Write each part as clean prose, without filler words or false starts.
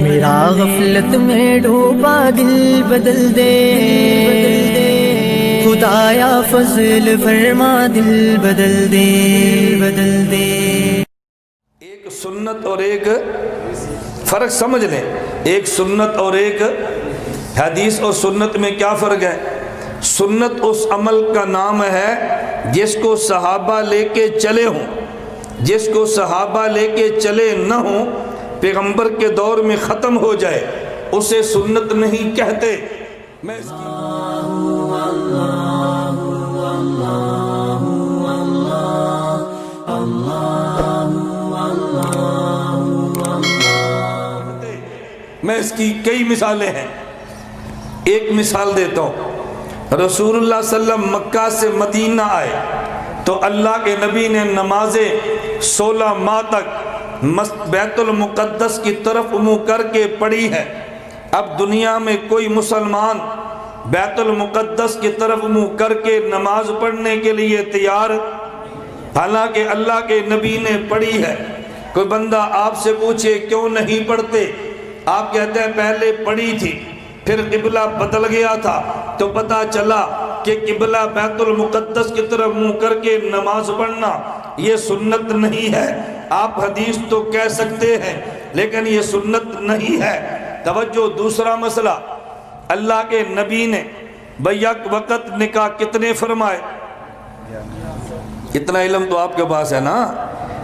میرا غفلت میں ڈوبا دل بدل دے، خدایا فضل فرما دل بدل دے، بدل دے۔ ایک سنت اور ایک فرق سمجھ لیں، ایک سنت اور ایک حدیث اور سنت میں کیا فرق ہے؟ سنت اس عمل کا نام ہے جس کو صحابہ لے کے چلے ہوں، جس کو صحابہ لے کے چلے نہ ہوں، پیغمبر کے دور میں ختم ہو جائے، اسے سنت نہیں کہتے۔ میں اس کی میں اس کی کئی مثالیں ہیں، ایک مثال دیتا ہوں۔ رسول اللہ صلی اللہ علیہ وسلم مکہ سے مدینہ آئے تو اللہ کے نبی نے نمازیں 16 ماہ تک بیت المقدس کی طرف منہ کر کے پڑھی ہے۔ اب دنیا میں کوئی مسلمان بیت المقدس کی طرف منہ کر کے نماز پڑھنے کے لیے تیار، حالانکہ اللہ کے نبی نے پڑھی ہے۔ کوئی بندہ آپ سے پوچھے کیوں نہیں پڑھتے، آپ کہتے ہیں پہلے پڑھی تھی، پھر قبلہ بدل گیا تھا تو پتہ چلا کہ قبلہ بیت المقدس کی طرف منہ کر کے نماز پڑھنا یہ سنت نہیں ہے۔ آپ حدیث تو کہہ سکتے ہیں لیکن یہ سنت نہیں ہے۔ توجہ، دوسرا مسئلہ، اللہ کے نبی نے بیک وقت نکاح کتنے فرمائے؟ اتنا علم تو آپ کے پاس ہے نا۔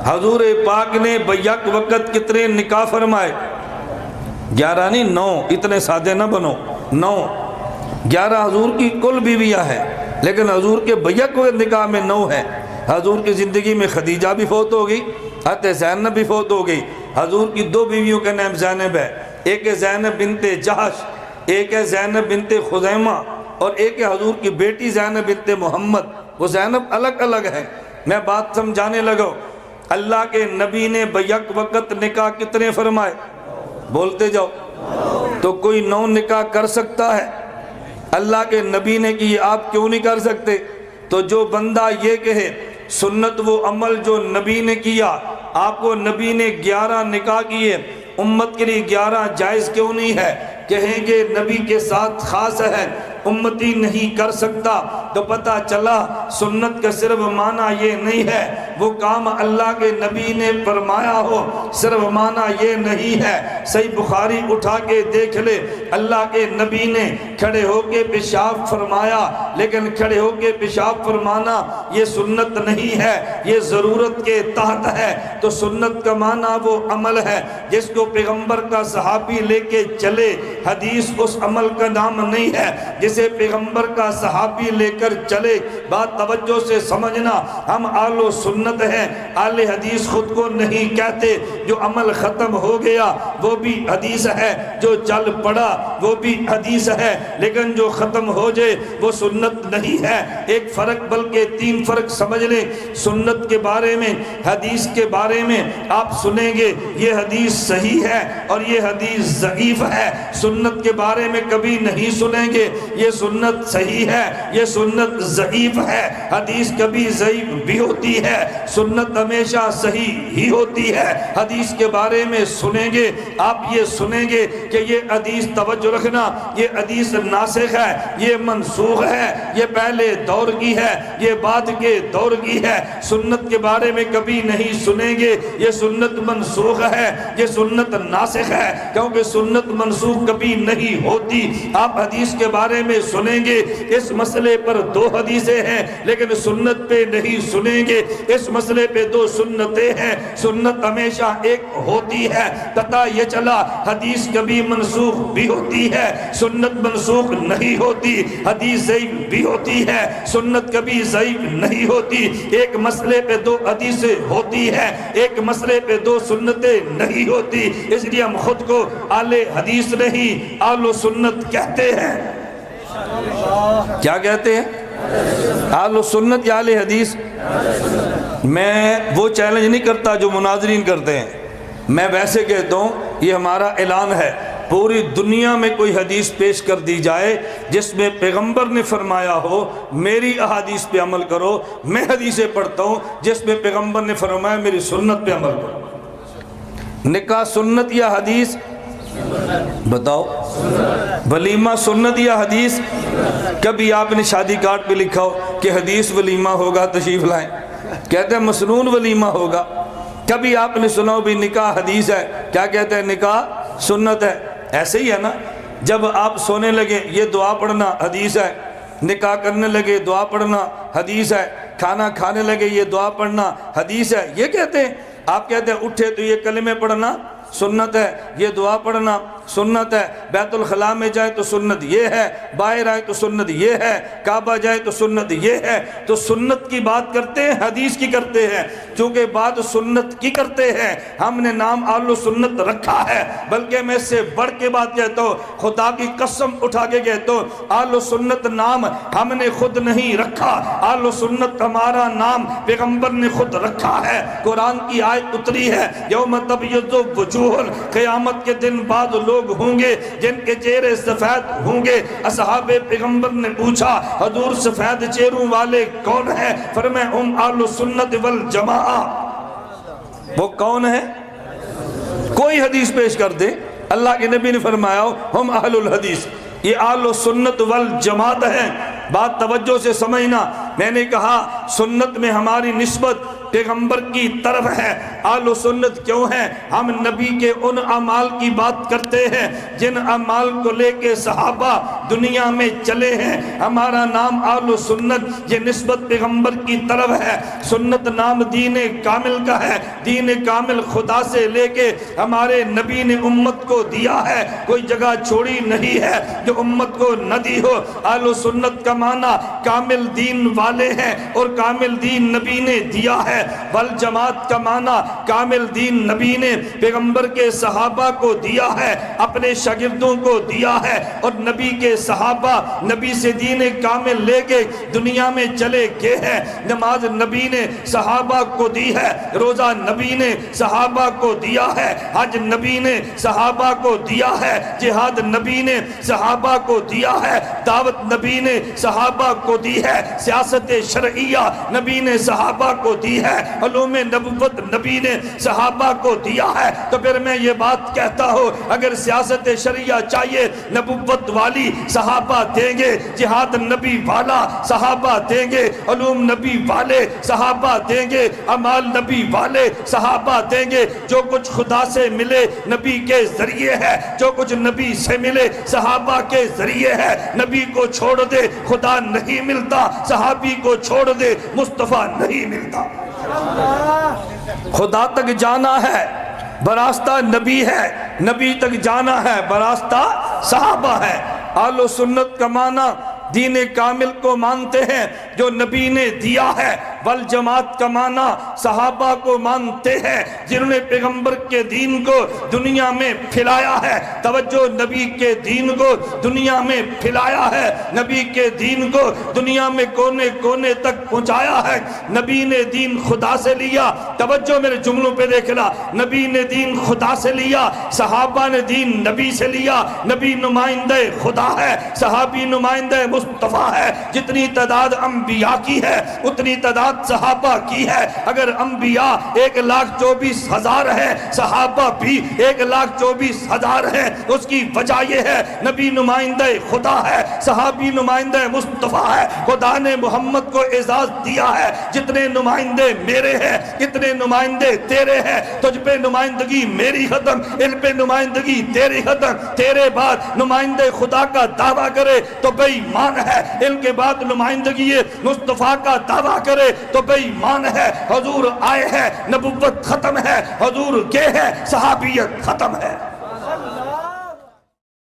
حضور پاک نے بیک وقت کتنے نکاح فرمائے؟ 11 نہیں 9، اتنے سادے نہ بنو، 9۔ 11 حضور کی کل بیویاں ہیں لیکن حضور کے بیک وقت نکاح میں 9 ہیں۔ حضور کی زندگی میں خدیجہ بھی فوت ہو گئی، حضرت زینب بھی فوت ہو گئی۔ حضور کی 2 بیویوں کا نام زینب ہے، ایک ہے زینب بنت جہش، ایک ہے زینب بنت خزیمہ، اور ایک ہے حضور کی بیٹی زینب بنت محمد۔ وہ زینب الگ الگ ہے۔ میں بات سمجھانے لگا، اللہ کے نبی نے بیک وقت نکاح کتنے فرمائے؟ بولتے جاؤ۔ تو کوئی 9 نکاح کر سکتا ہے؟ اللہ کے نبی نے کی، آپ کیوں نہیں کر سکتے؟ تو جو بندہ یہ کہے سنت وہ عمل جو نبی نے کیا، آپ کو نبی نے 11 نکاح کیے، امت کے لیے 11 جائز کیوں نہیں ہے؟ کہیں گے نبی کے ساتھ خاص ہے، امتی نہیں کر سکتا۔ تو پتہ چلا سنت کا صرف معنی یہ نہیں ہے وہ کام اللہ کے نبی نے فرمایا ہو، صرف معنی یہ نہیں ہے۔ صحیح بخاری اٹھا کے دیکھ لے، اللہ کے نبی نے کھڑے ہو کے پیشاب فرمایا، لیکن کھڑے ہو کے پیشاب فرمانا یہ سنت نہیں ہے، یہ ضرورت کے تحت ہے۔ تو سنت کا معنی وہ عمل ہے جس کو پیغمبر کا صحابی لے کے چلے، حدیث اس عمل کا نام نہیں ہے جسے پیغمبر کا صحابی لے کر چلے۔ بات توجہ سے سمجھنا، ہم آل و سنت ہیں، آل حدیث خود کو نہیں کہتے۔ جو عمل ختم ہو گیا وہ بھی حدیث ہے، جو چل پڑا وہ بھی حدیث ہے، لیکن جو ختم ہو جائے وہ سنت نہیں ہے۔ ایک فرق بلکہ 3 فرق سمجھ لیں۔ سنت کے بارے میں، حدیث کے بارے میں آپ سنیں گے یہ حدیث صحیح ہے اور یہ حدیث ضعیف ہے۔ سنت کے بارے میں کبھی نہیں سنیں گے یہ سنت صحیح ہے، یہ سنت ضعیف ہے۔ حدیث کبھی ضعیف بھی ہوتی ہے، سنت ہمیشہ صحیح ہی ہوتی ہے۔ حدیث کے بارے میں سنیں گے آپ یہ سنیں گے کہ یہ حدیث، توجہ رکھنا، یہ حدیث ناسخ ہے، یہ منسوخ ہے، یہ پہلے دور کی ہے، یہ بعد کے دور کی ہے۔ سنت کے بارے میں کبھی نہیں سنیں گے یہ سنت منسوخ ہے، یہ سنت ناسخ ہے، کیونکہ سنت منسوخ کبھی نہیں ہوتی۔ آپ حدیث کے بارے میں سنیں گے اس مسئلے پر 2 حدیثیں ہیں لیکن سنت پہ نہیں سنیں گے، اس مسئلے پہ 2 سنتیں ہیں، سنت ہمیشہ ایک ہوتی ہے۔ پتہ یہ چلا حدیث کبھی منسوخ بھی ہوتی ہے، سنت منسوخ نہیں ہوتی، حدیث ضعیف بھی ہوتی ہے، سنت کبھی ضعیف نہیں ہوتی۔ ایک مسئلے پہ 2 حدیثیں ہوتی ہے، ایک مسئلے پہ 2 سنتیں نہیں ہوتی، اس لیے ہم خود کو آل حدیث نہیں آل و سنت کہتے ہیں۔ کیا کہتے ہیں؟ آل و سنت یا آل حدیث؟ میں وہ چیلنج نہیں کرتا جو مناظرین کرتے ہیں، میں ویسے کہتا ہوں یہ ہمارا اعلان ہے، پوری دنیا میں کوئی حدیث پیش کر دی جائے جس میں پیغمبر نے فرمایا ہو میری احادیث پہ عمل کرو، میں حدیثیں پڑھتا ہوں جس میں پیغمبر نے فرمایا میری سنت پہ عمل کرو۔ نکاح سنت یا حدیث؟ بتاؤ ولیمہ سنت یا حدیث؟ کبھی آپ نے شادی کارڈ پہ لکھا ہو کہ حدیث ولیمہ ہوگا تشریف لائیں، کہتے ہیں مسنون ولیمہ ہوگا۔ کبھی آپ نے سنا ہو بھی نکاح حدیث ہے، کیا کہتے ہیں نکاح سنت ہے۔ ایسے ہی ہے نا، جب آپ سونے لگے یہ دعا پڑھنا حدیث ہے، نکاح کرنے لگے دعا پڑھنا حدیث ہے، کھانا کھانے لگے یہ دعا پڑھنا حدیث ہے، یہ کہتے ہیں۔ آپ کہتے ہیں اٹھے تو یہ کلمے پڑھنا سنت ہے، یہ دعا پڑھنا سنت ہے، بیت الخلاء میں جائے تو سنت یہ ہے، باہر آئے تو سنت یہ ہے، کعبہ جائے تو سنت یہ ہے۔ تو سنت کی بات کرتے ہیں، حدیث کی کرتے ہیں۔ چونکہ بات سنت کی کرتے ہیں، ہم نے نام آل سنت رکھا ہے۔ بلکہ میں اس سے بڑھ کے بات کہتا ہوں، خدا کی قسم اٹھا کے کہتا ہوں، آل سنت نام ہم نے خود نہیں رکھا، آل سنت ہمارا نام پیغمبر نے خود رکھا ہے۔ قرآن کی آیت اتری ہے، یوم تبیض وجوہ، قیامت کے دن بعد لوگ ہوں گے جن کے چہرے سفید ہوں گے۔ اصحاب پیغمبر نے پوچھا حضور سفید چہروں والے کون ہیں؟ فرمایا ہم اہل سنت والجماعہ۔ وہ کون ہے؟ کوئی حدیث پیش کر دے، اللہ کے نبی نے فرمایا ہم اہل الحدیث، یہ اہل سنت والجماعت ہیں۔ بات توجہ سے سمجھنا، میں نے کہا سنت میں ہماری نسبت پیغمبر کی طرف ہے۔ آل سنت کیوں ہیں؟ ہم نبی کے ان اعمال کی بات کرتے ہیں جن اعمال کو لے کے صحابہ دنیا میں چلے ہیں۔ ہمارا نام آل سنت، یہ نسبت پیغمبر کی طرف ہے۔ سنت نام دین کامل کا ہے، دین کامل خدا سے لے کے ہمارے نبی نے امت کو دیا ہے، کوئی جگہ چھوڑی نہیں ہے جو امت کو نہ دی ہو۔ آل سنت کا معنی کامل دین والے ہیں، اور کامل دین نبی نے دیا ہے۔ والجماعت کا معنی کامل دین نبی نے پیغمبر کے صحابہ کو دیا ہے، اپنے شاگردوں کو دیا ہے، اور نبی کے صحابہ نبی سے دین کامل لے کے دنیا میں چلے گئے ہیں۔ نماز نبی نے صحابہ کو دی ہے، روزہ نبی نے صحابہ کو دیا ہے، حج نبی نے صحابہ کو دیا ہے، جہاد نبی نے صحابہ کو دیا ہے، دعوت نبی نے صحابہ کو دی ہے، سیاست شرعیہ نبی نے صحابہ کو دی ہے، علوم نبوت نبی نے صحابہ کو دیا ہے۔ تو پھر میں یہ بات کہتا ہوں، اگر سیاست شرعیہ چاہیے نبوت والی صحابہ دیں گے، جہاد نبی والا صحابہ دیں گے، علوم نبی والے صحابہ دیں گے، اعمال نبی والے صحابہ دیں گے۔ جو کچھ خدا سے ملے نبی کے ذریعے ہے، جو کچھ نبی سے ملے صحابہ کے ذریعے ہے۔ نبی کو چھوڑ دے خدا نہیں ملتا، صحابی کو چھوڑ دے مصطفیٰ نہیں ملتا۔ خدا تک جانا ہے براستہ نبی ہے، نبی تک جانا ہے براستہ صحابہ ہے۔ آل سنت کا معنی دین کامل کو مانتے ہیں جو نبی نے دیا ہے۔ والجماعت کا معنی صحابہ کو مانتے ہیں جنہوں نے پیغمبر کے دین کو دنیا میں پھیلایا ہے۔ توجہ، نبی کے دین کو دنیا میں پھیلایا ہے، نبی کے دین کو دنیا میں کونے کونے تک پہنچایا ہے۔ نبی نے دین خدا سے لیا، توجہ میرے جملوں پہ دیکھنا، نبی نے دین خدا سے لیا، صحابہ نے دین نبی سے لیا۔ نبی نمائندہ خدا ہے، صحابی نمائندہ مصطفیٰ ہے۔ جتنی تعداد انبیاء کی ہے اتنی تعداد صحابہ کی ہے۔ اگر انبیاء 1,24,000 ہے، صحابہ بھی 1,24,000 ہے، اس کی وجہ یہ ہے نبی نمائندہ خدا ہے، صحابی نمائندہ مصطفیٰ ہے۔ خدا نے محمد کو اعزاز دیا ہے، جتنے نمائندے میرے ہیں اتنے نمائندے تیرے ہیں۔ تجھ پہ نمائندگی میری ختم، ان پہ نمائندگی تیری ختم۔ تیرے بعد نمائندہ خدا کا دعویٰ کرے تو بے ایمان ہے، ان کے بعد نمائندگی مصطفیٰ کا دعویٰ کرے تو بے ایمان ہے۔ حضور آئے ہیں، نبوت ختم ہے، حضور گئے ہیں، صحابیت ختم ہے۔